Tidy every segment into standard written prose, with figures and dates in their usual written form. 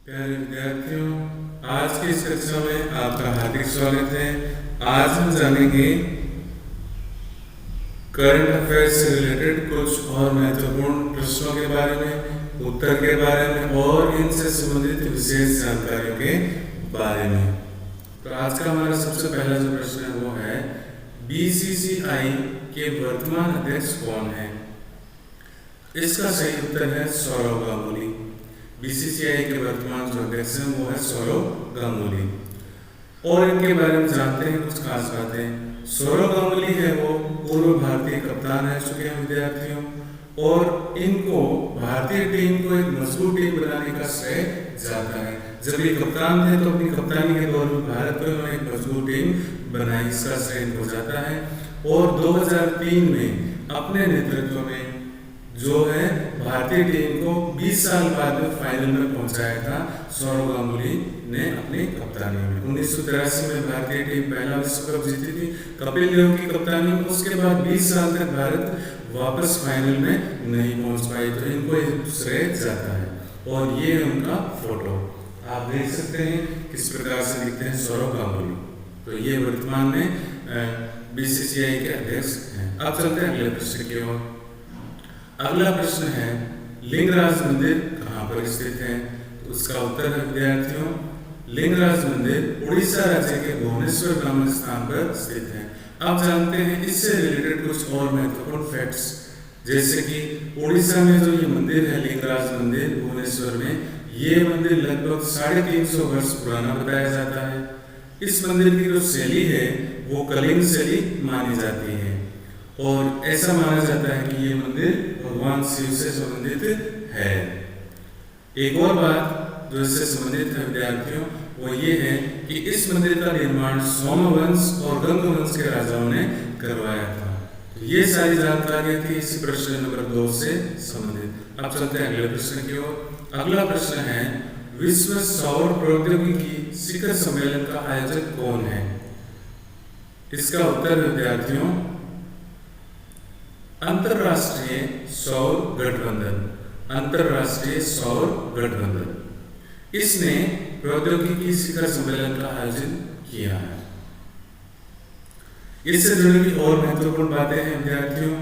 प्यारे विद्यार्थियों, आज की इस कक्षा में आपका हार्दिक स्वागत है। आज हम जानेंगे करंट अफेयर से रिलेटेड कुछ और महत्वपूर्ण प्रश्नों के बारे में, उत्तर के बारे में और इनसे संबंधित विशेष जानकारियों के बारे में। तो आज का हमारा सबसे पहला जो प्रश्न है वो है, बीसीसीआई के वर्तमान अध्यक्ष कौन है? इसका सही उत्तर है सौरव गांगुली। बीसीसीआई के वर्तमान जो अध्यक्ष हैं वो है सौरव गांगुली। और इनके बारे में जानते हैं कुछ खास बातें। सौरव गांगुली है वो पूर्व भारतीय कप्तान रह चुके हैं विद्यार्थियों, और इनको भारतीय टीम को एक मजबूत टीम बनाने का श्रेय जाता है। जब ये कप्तान थे तो अपनी कप्तानी के दौर में भारत को इन्होंने एक मजबूत टीम बनाई, इसका श्रेय इनको जाता है। और 2003 में अपने नेतृत्व में जो है भारतीय टीम को 20 साल बाद में फाइनल में पहुंचाया था सौरव गांगुली ने अपनी कप्तानी में। 1983 में भारतीय टीम पहला विश्व कप जीती थी कपिल देव की कप्तानी में। उसके बाद 20 साल तक भारत वापस फाइनल में नहीं पहुंच पाई, तो इनको श्रेय जाता है। और ये है उनका फोटो, आप देख सकते हैं किस प्रकार से दिखते हैं सौरव गांगुली। तो ये वर्तमान में बीसीसीआई के अध्यक्ष हैं। अब चलते हैं अगले प्रश्न की ओर। अगला प्रश्न है, लिंगराज मंदिर कहाँ पर स्थित है? तो उसका उत्तर है विद्यार्थियों, लिंगराज मंदिर उड़ीसा राज्य के भुवनेश्वर नामक स्थान पर स्थित है। आप जानते हैं इससे रिलेटेड कुछ और महत्वपूर्ण फैक्ट्स, जैसे कि उड़ीसा में जो ये मंदिर है लिंगराज मंदिर भुवनेश्वर में, ये मंदिर लगभग 350 वर्ष पुराना बताया जाता है। इस मंदिर की जो शैली है वो कलिंग शैली मानी जाती है, और ऐसा माना जाता है कि ये मंदिर भगवान शिव से संबंधित है। एक और बात जो इससे संबंधित है विद्यार्थियों, वो ये है कि इस मंदिर का निर्माण सोमवंश और गंगवंश के राजाओं ने करवाया था। तो ये सारी जानकारियां थी इसी प्रश्न नंबर 2 से संबंधित। अब चलते हैं अगले प्रश्न की ओर। अगला प्रश्न है, विश्व सौर प्रौद्योगिकी शिखर सम्मेलन का आयोजक कौन है? इसका उत्तर है विद्यार्थियों, अंतरराष्ट्रीय सौर गठबंधन। अंतरराष्ट्रीय सौर गठबंधन इसने प्रौद्योगिकी शिखर सम्मेलन का आयोजन किया है। इससे जुड़ी हुई और महत्वपूर्ण बातें हैं विद्यार्थियों।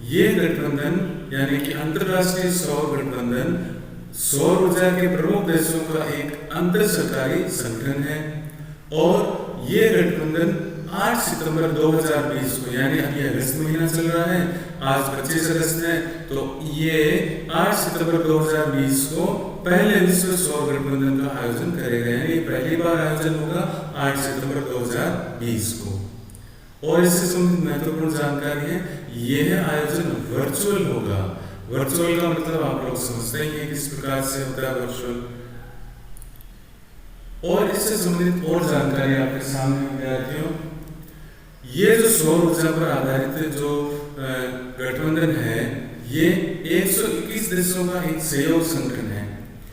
ये गठबंधन यानी कि अंतरराष्ट्रीय सौर गठबंधन सौर ऊर्जा के प्रमुख देशों का एक अंतर सरकारी संगठन है, और ये गठबंधन 8 सितंबर 2020 को, यानी अभी अगस्त महीना चल रहा है, आज 25 अगस्त है, तो ये 8 सितंबर 2020 को पहले विश्व सौर गठबंधन का आयोजन करेगा। यानी पहली बार आयोजन होगा 8 सितंबर 2020 को। और इससे संबंधित महत्वपूर्ण जानकारी है, यह आयोजन वर्चुअल होगा। वर्चुअल का मतलब आप लोग समझते ही हैं किस प्रकार से होता है वर्चुअल। और इससे संबंधित और जानकारी आपके सामने विद्यार्थियों, ये जो सौर ऊर्जा पर आधारित जो गठबंधन है, ये 121 देशों का एक सहयोग संगठन है।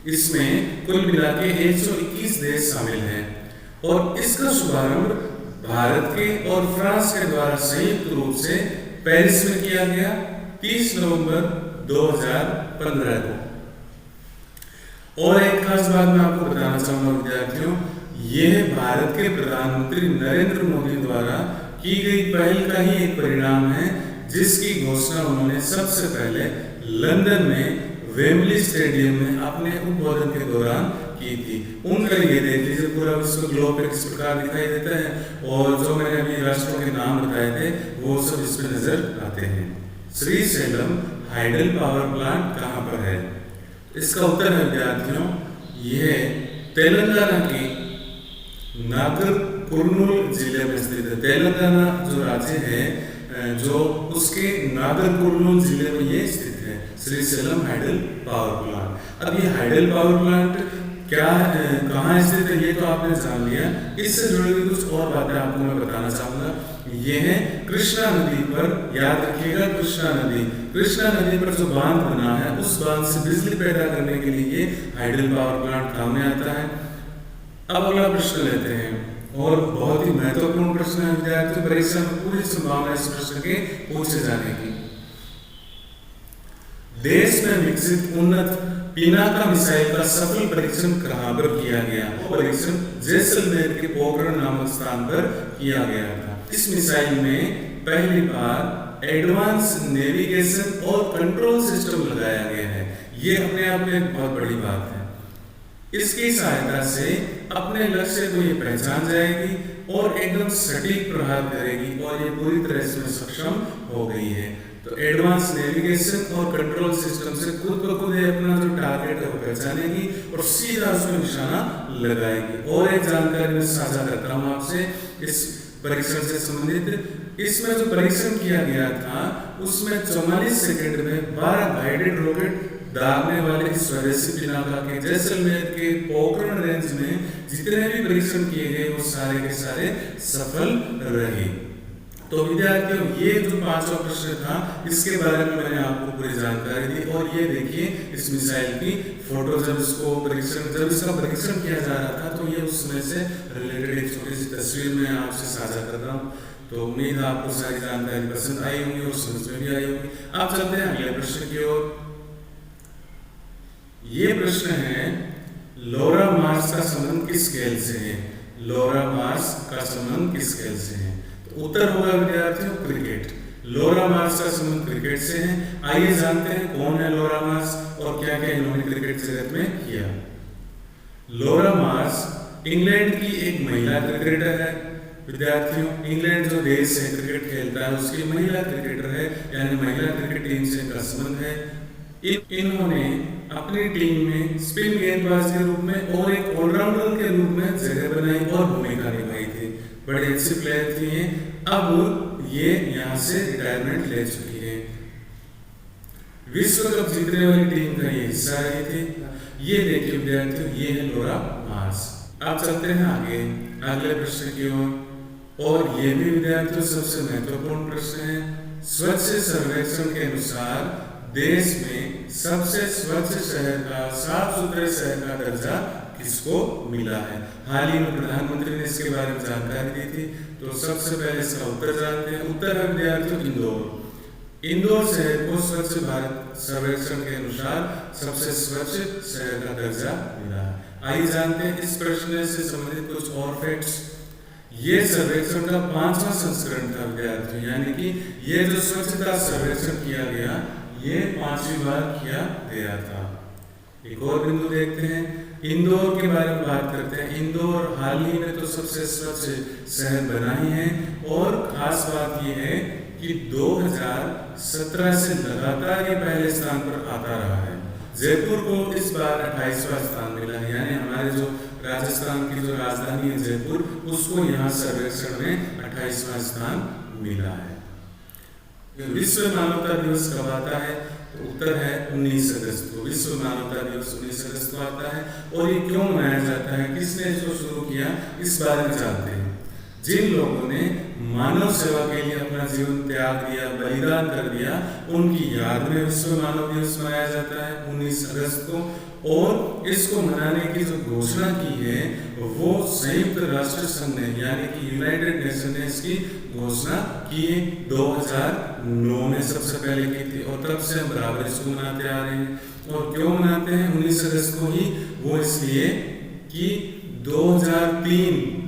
इसमें कुल मिला के 121 देश शामिल हैं, और इसका शुभारंभ भारत के और फ्रांस के द्वारा संयुक्त रूप से पेरिस में किया गया 30 नवंबर 2015 को। और एक खास बात मैं आपको बताना चाहूंगा विद्यार्थियों, यह भारत के प्रधानमंत्री नरेंद्र मोदी द्वारा की गई पहल का ही एक परिणाम है, जिसकी घोषणा उन्होंने सबसे पहले लंदन में वेम्बली स्टेडियम में अपने उद्बोधन के दौरान की थी। उनका ये देख लीजिए पूरा विश्व ग्लोब पे किस प्रकार दिखाई देता है, और जो मैंने अभी राष्ट्रों के नाम बताए थे वो सब इस पे नजर आते हैं। श्रीशैलम हाइडल पावर प्लांट कहाँ पर है? इसका उत्तर है विद्यार्थियों, यह तेलंगाना की नागर कुर्नूल जिले में स्थित है। तेलंगाना जो राज्य है, जो उसके नागर कुर्नूल जिले में ये स्थित है श्रीशैलम हाइडल पावर प्लांट। अब ये हाइडल पावर प्लांट क्या है, कहाँ स्थित है, ये तो आपने जान लिया। इससे जुड़ी हुई कुछ और बातें आपको मैं बताना चाहूंगा। ये है कृष्णा नदी पर, याद रखिएगा कृष्णा नदी पर जो बांध बना है, उस बांध से बिजली पैदा करने के लिए ये हाइडल पावर प्लांट काम में आता है। अब अगला प्रश्न लेते हैं, और बहुत ही महत्वपूर्ण प्रश्न है विद्यार्थियों, परीक्षा में पूरी संभावना इस प्रश्न के पूछे जाने की। देश में विकसित उन्नत पिनाका मिसाइल का सफल परीक्षण कहां पर किया गया? परीक्षण जैसलमेर के पोखरण नामक स्थान पर किया गया था। इस मिसाइल में पहली बार एडवांस नेविगेशन और कंट्रोल सिस्टम लगाया गया है। ये अपने आप में एक बहुत बड़ी बात है। इसकी सहायता से अपने लक्ष्य को ये पहचान जाएगी और एकदम सटीक प्रहार करेगी और ये पूरी तरह से सक्षम हो गई है। तो एडवांस नेविगेशन और कंट्रोल सिस्टम से खुद ब खुद अपना जो टारगेट है वो पहचानेगी और सीधा उसमें निशाना लगाएगी। और एक जानकारी मैं साझा करता हूँ आपसे इस परीक्षण से संबंधित। इसमें जो परीक्षण किया गया था उसमें 44 सेकंड में 12 गाइडेड रॉकेट दागने वाले स्वदेशी पिनाका के जैसलमेर के पोखरण रेंज में जितने भी परीक्षण किए गए वो सारे के सारे सफल रहे। तो विद्यार्थियों, ये जो पांचवा प्रश्न था इसके बारे में मैंने आपको पूरी जानकारी दी। और ये देखिए इस मिसाइल की फोटो, जब इसका परीक्षण किया जा रहा था तो ये उसमें से रिलेटेड एक छोटी सी तस्वीर में आपसे साझा कर रहा हूँ। तो उम्मीद है आपको सारी जानकारी पसंद आई होगी और समझ में भी आई होगी। आप चलते हैं अगले प्रश्न की ओर। ये प्रश्न है, लोरा मार्स का संबंध किस खेल से है? लोरा मार्स का संबंध किस खेल से है? तो उत्तर होगा विद्यार्थियों क्रिकेट। लोरा मार्स का संबंध क्रिकेट से है। आइए जानते हैं कौन है लोरा मार्स और क्या क्या इन्होंने क्रिकेट जगत में किया। लोरा मार्स इंग्लैंड की एक महिला क्रिकेटर है। विद्यार्थियों, इंग्लैंड जो देश है क्रिकेट खेलता है उसकी महिला क्रिकेटर है, यानी महिला क्रिकेट टीम से इनका संबंध है। इन्होंने अपनी टीम में स्पिन गेंदबाज के रूप में और एक ऑलराउंडर के रूप में जगह बनाई और भूमिका निभाई थी। बड़े अच्छे प्लेयर थी। अब ये यहाँ से रिटायरमेंट ले चुकी है। विश्व कप जीतने वाली टीम का ये हिस्सा रही थी। ये देखिए विद्यार्थियों, ये है लोरा मार्स। आप चलते हैं आगे अगले प्रश्न की ओर। और ये भी विद्यार्थियों सबसे महत्वपूर्ण प्रश्न है। स्वच्छ सर्वेक्षण के अनुसार देश में सबसे स्वच्छ शहर का, साफ सुथरे शहर का दर्जा किसको मिला है? हाल ही में प्रधानमंत्री ने इसके बारे में जानकारी दी थी। तो सबसे पहले इसका उत्तर जानते हैं। उत्तर है विद्यार्थियों इंदौर। इंदौर शहर को स्वच्छ भारत सर्वेक्षण के अनुसार सबसे स्वच्छ शहर का दर्जा मिला है। आइए जानते हैं इस प्रश्न से संबंधित कुछ और फैक्ट्स। ये सर्वेक्षण का 5वां संस्करण था विद्यार्थियों, यानी कि ये जो स्वच्छता सर्वेक्षण किया गया ये 5वीं बार किया गया था। एक और बिंदु देखते हैं, इंदौर के बारे में बात करते हैं। इंदौर हाल ही में तो सबसे स्वच्छ शहर बना ही है और खास बात यह है कि 2017 से लगातार ये पहले स्थान पर आता रहा है। जयपुर को इस बार 28वां स्थान मिला है, यानी हमारे जो राजस्थान की जो राजधानी है जयपुर, उसको यहाँ सर्वेक्षण में 28वां स्थान मिला है। विश्व मानवता दिवस कब आता है? तो उत्तर है 19 अगस्त को। विश्व मानवता दिवस 19 अगस्त को आता है। और ये क्यों मनाया जाता है, किसने इसको शुरू किया, इस बारे में जानते हैं। जिन लोगों ने मानव सेवा के लिए अपना जीवन त्याग दिया, बलिदान कर दिया, उनकी याद में विश्व मानव दिवस मनाया जाता है 19 अगस्त को। और इसको मनाने की जो घोषणा की है वो संयुक्त राष्ट्र संघ ने, यानी कि यूनाइटेड नेशन ने इसकी घोषणा की 2009 में सबसे पहले की थी। और तब से हम बराबर इसको मनाते आ रहे हैं। और क्यों मनाते हैं 19 अगस्त को ही? वो इसलिए कि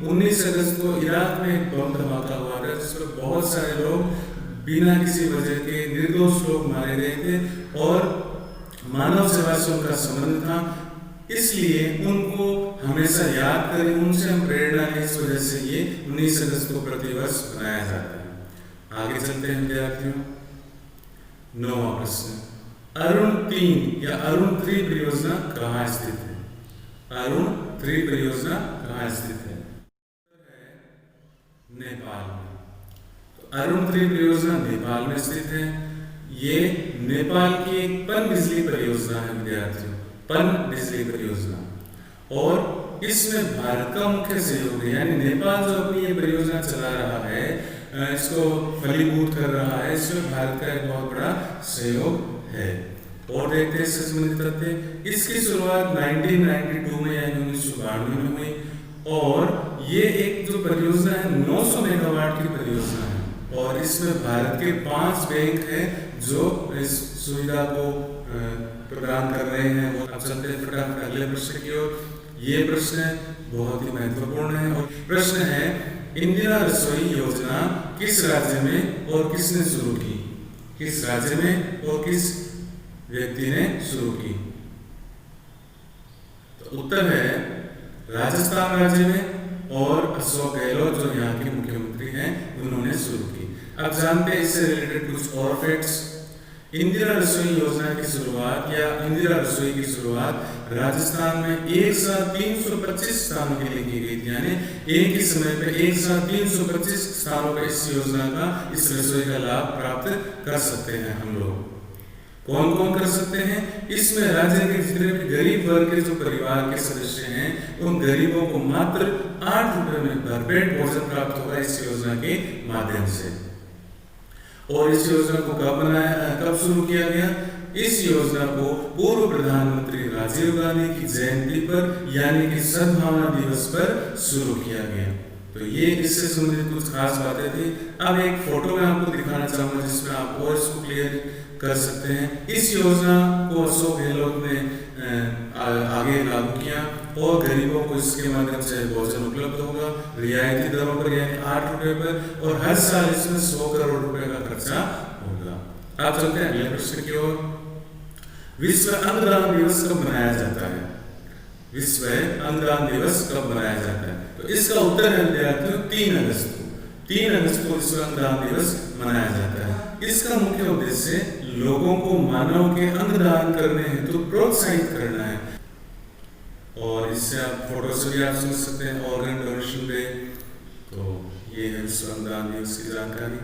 19 अगस्त को इराक में एक बम धमाका हुआ था जिसमें बहुत सारे लोग बिना किसी वजह के निर्दोष लोग मारे गए थे और मानव सेवा से उनका संबंध था। इसलिए उनको हमेशा याद करें, उनसे हम प्रेरणा लें। इस वजह से ये 19 अगस्त को प्रतिवर्ष मनाया जाता है। आगे चलते हैं विद्यार्थियों। 9वां प्रश्न, अरुण 3 या अरुण 3 परियोजना कहाँ स्थित है? अरुण 3 परियोजना कहाँ स्थित है? नेपाल में। तो अरुण 3 परियोजना नेपाल में स्थित है। ये नेपाल की एक पन बिजली परियोजना है विद्यार्थियों, पन बिजली परियोजना। और इसमें भारत का मुख्य सहयोग है, यानी नेपाल जो अपनी ये परियोजना चला रहा है, इसको फलीभूत कर रहा है, इसमें भारत का एक बहुत बड़ा सहयोग है। और देखते हैं इससे संबंधित तथ्य। इसकी शुरुआत 1992 में यानी 1992 में हुई और ये एक जो परियोजना है 900 मेगावाट की परियोजना है। और इसमें भारत के 5 बैंक हैं जो इस सुविधा को प्रदान कर रहे हैं। वो अब चलते हैं फटाफट अगले प्रश्न की ओर। ये प्रश्न बहुत ही महत्वपूर्ण है और प्रश्न है, इंदिरा रसोई योजना किस राज्य में और किसने शुरू की? किस राज्य में और किस व्यक्ति ने शुरू की? तो उत्तर है राजस्थान राज्य में और अशोक गहलोत जो यहाँ के मुख्यमंत्री हैं उन्होंने शुरू की। अब जानते हैं इससे रिलेटेड कुछ और फैक्ट्स। इंदिरा रसोई योजना की शुरुआत या इंदिरा रसोई की शुरुआत राजस्थान में एक साथ 325 स्थानों के लिए की गई थी। यानी एक ही समय पे एक साथ 325 स्थानों पर इस योजना का, इस रसोई का लाभ प्राप्त कर सकते हैं हम लोग। कौन कौन कर सकते हैं? इसमें राज्य के जितने भी गरीब वर्ग के जो परिवार के सदस्य हैं उन गरीबों को मात्र 8 रुपए में भरपेट भोजन प्राप्त होगा इस योजना के माध्यम से। और इस योजना को कब शुरू किया गया? इस योजना को पूर्व प्रधानमंत्री राजीव गांधी की जयंती पर यानी कि सद्भावना दिवस पर शुरू किया गया। तो ये इससे संबंधित कुछ खास बातें थी। अब एक फोटो में आपको दिखाना चाहूंगा जिसमें आप और इसको क्लियर कर सकते हैं। इस योजना को अशोक गहलोत ने आगे लागू किया और गरीबों को इसके माध्यम से भोजन उपलब्ध होगा रियायती दरों पर यानी 8 रुपए पर, और हर साल इसमें 100 करोड़ रुपए का खर्चा होगा। आप चलते हैं अगले प्रश्न की ओर। विश्व अंगदान दिवस कब मनाया जाता है? विश्व अंगदान दिवस कब मनाया जाता है? तो इसका उत्तर है विद्यार्थियों 3 अगस्त को। 3 अगस्त को विश्व अंगदान दिवस मनाया जाता है। इसका मुख्य उद्देश्य लोगों को मानव के अंगदान करने हेतु प्रोत्साहित करना है। और इससे आप फोटो से भी आप समझ सकते हैं ऑर्गन डोनेशन डे। तो ये है विश्व अंगदान दिवस की जानकारी।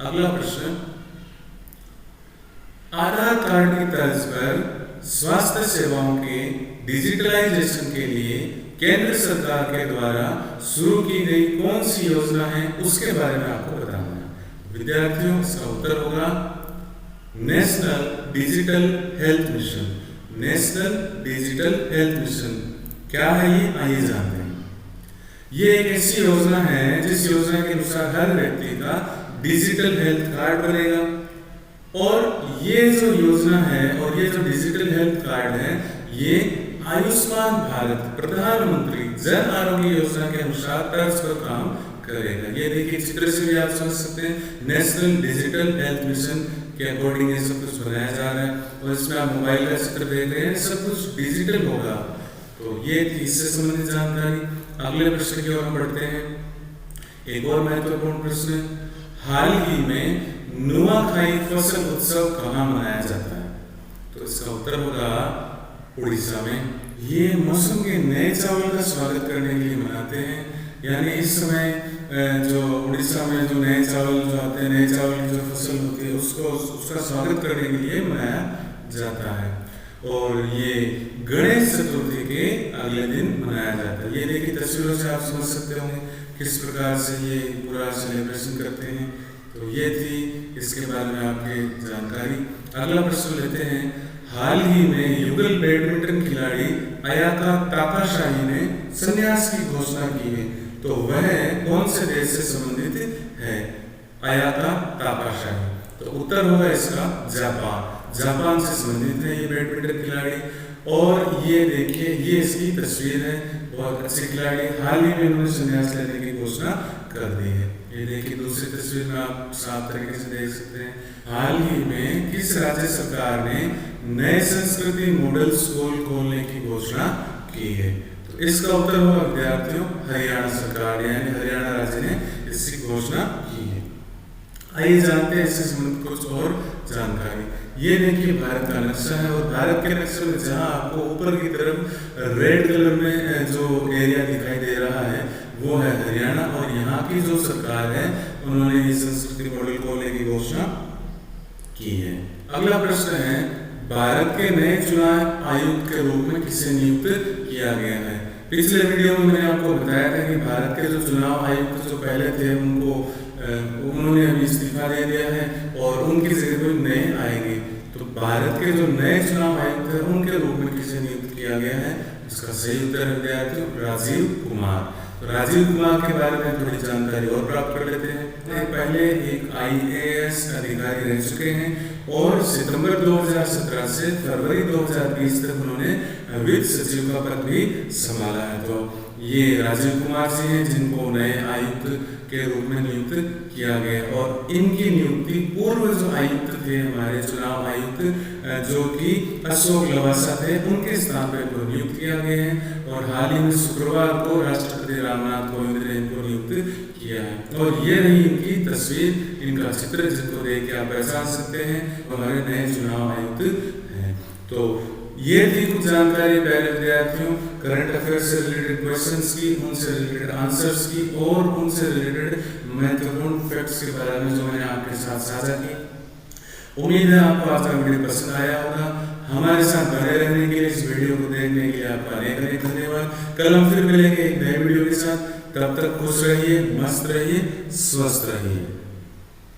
अगला प्रश्न, आधार कार्ड की तर्ज पर स्वास्थ्य सेवाओं के डिजिटलाइजेशन के लिए केंद्र सरकार के द्वारा शुरू की गई कौन सी योजना है उसके बारे में आपको बताना है। विद्यार्थियों इसका उत्तर होगा national digital health mission. National digital health mission क्या है ये आइए जानते हैं। ये एक ऐसी योजना है जिस योजना के अनुसार हर व्यक्ति का डिजिटल हेल्थ कार्ड बनेगा। और ये जो योजना है और ये जो डिजिटल हेल्थ कार्ड है ये आयुष्मान भारत प्रधानमंत्री जन आरोग्य योजना के अनुसार तर्ज पर काम करेगा। ये देखिए चित्र से भी आप समझ सकते हैं नेशनल डिजिटल हेल्थ मिशन के अकॉर्डिंग ये सब कुछ बनाया जा रहा है। और इसमें आप मोबाइल का चित्र देख रहे हैं, सब कुछ डिजिटल होगा। तो ये थी इससे संबंधित जानकारी। अगले प्रश्न की ओर हम बढ़ते हैं। एक और महत्वपूर्ण प्रश्न, हाल ही में नुआखाई फसल उत्सव कहाँ मनाया जाता है? तो इसका उत्तर होगा उड़ीसा में। ये मौसम के नए चावल का स्वागत करने के लिए मनाते हैं। यानी इस समय जो उड़ीसा में जो नए चावल जो आते हैं, नए चावल की जो फसल होती है उसका स्वागत करने के लिए मनाया जाता है। और ये गणेश चतुर्थी के अगले दिन मनाया जाता है। ये देखिए तस्वीरों से आप समझ सकते होंगे किस प्रकार से ये पूरा सेलिब्रेशन करते हैं। तो ये थी इसके बारे में आपकी जानकारी। अगला प्रश्न लेते हैं, हाल ही में युगल बैडमिंटन खिलाड़ी अयाका ताकाशाही ने संन्यास की घोषणा की है। तो वह कौन से देश से संबंधित है अयाका ताकाशाही? तो उत्तर होगा इसका जापान। जापान से संबंधित है ये बैडमिंटन खिलाड़ी। और ये देखिए ये इसकी तस्वीर है, बहुत अच्छे खिलाड़ी। हाल ही में उन्होंने संन्यास लेने की घोषणा कर दी है। ये देखिए दूसरी तस्वीर में आप साफ तरीके से देख सकते हैं। हाल ही में किस राज्य सरकार ने नए संस्कृति मॉडल स्कूल खोलने की घोषणा की है? तो इसका उत्तर होगा विद्यार्थियों हरियाणा सरकार यानी हरियाणा राज्य ने इसकी घोषणा की है। आइए जानते हैं इससे संबंधित कुछ और जानकारी। ये देखिए भारत का नक्शा है और भारत के नक्शे में जहाँ आपको ऊपर की तरफ रेड कलर में जो एरिया दिखाई दे रहा है वो है हरियाणा। और यहाँ की जो सरकार है उन्होंने ये संस्कृति मॉडल खोलने की घोषणा की है। अगला प्रश्न है, भारत के नए चुनाव आयुक्त के रूप में किसे नियुक्त किया गया है? पिछले वीडियो में मैंने आपको बताया था कि भारत के जो चुनाव आयुक्त जो पहले थे उन्होंने अभी इस्तीफा दे दिया है और उनकी जगह पर नए आएंगे। तो भारत के जो नए चुनाव आयुक्त है उनके रूप में किसे नियुक्त किया गया है? इसका सही उत्तर है विद्यार्थियों राजीव कुमार। तो राजीव कुमार के बारे में थोड़ी जानकारी और प्राप्त कर लेते हैं। पहले एक IAS अधिकारी रह चुके हैं और सितंबर 2017 से फरवरी 2020 तक उन्होंने वित्त सचिव का पद भी संभाला है। तो ये राजीव कुमार जी हैं जिनको नए आयुक्त के रूप में नियुक्त किया गया और इनकी नियुक्ति पूर्व जो आयुक्त थे हमारे चुनाव आयुक्त जो कि अशोक लवासा थे उनके स्थान पर इनको नियुक्त किया गया है और हाल ही में शुक्रवार को राष्ट्रपति रामनाथ कोविंद ने इनको नियुक्त किया है। और ये रही इनकी तस्वीर, इनका चित्र जिनको देख के आप पहचान सकते हैं हमारे नए चुनाव आयुक्त हैं। तो ये थी कुछ जानकारी प्यारे विद्यार्थियों करंट अफेयर से रिलेटेड क्वेश्चंस की, उनसे रिलेटेड आंसर्स की और उनसे रिलेटेड महत्वपूर्ण फैक्ट्स के बारे में जो मैंने आपके साथ साझा की। उम्मीद है आपको आज का वीडियो पसंद आया होगा। हमारे साथ बने रहने के लिए, इस वीडियो को देखने के लिए आपका अनेक धन्यवाद। कल हम फिर मिलेंगे एक नए वीडियो के साथ। तब तक खुश रहिए, मस्त रहिए, स्वस्थ रहिए।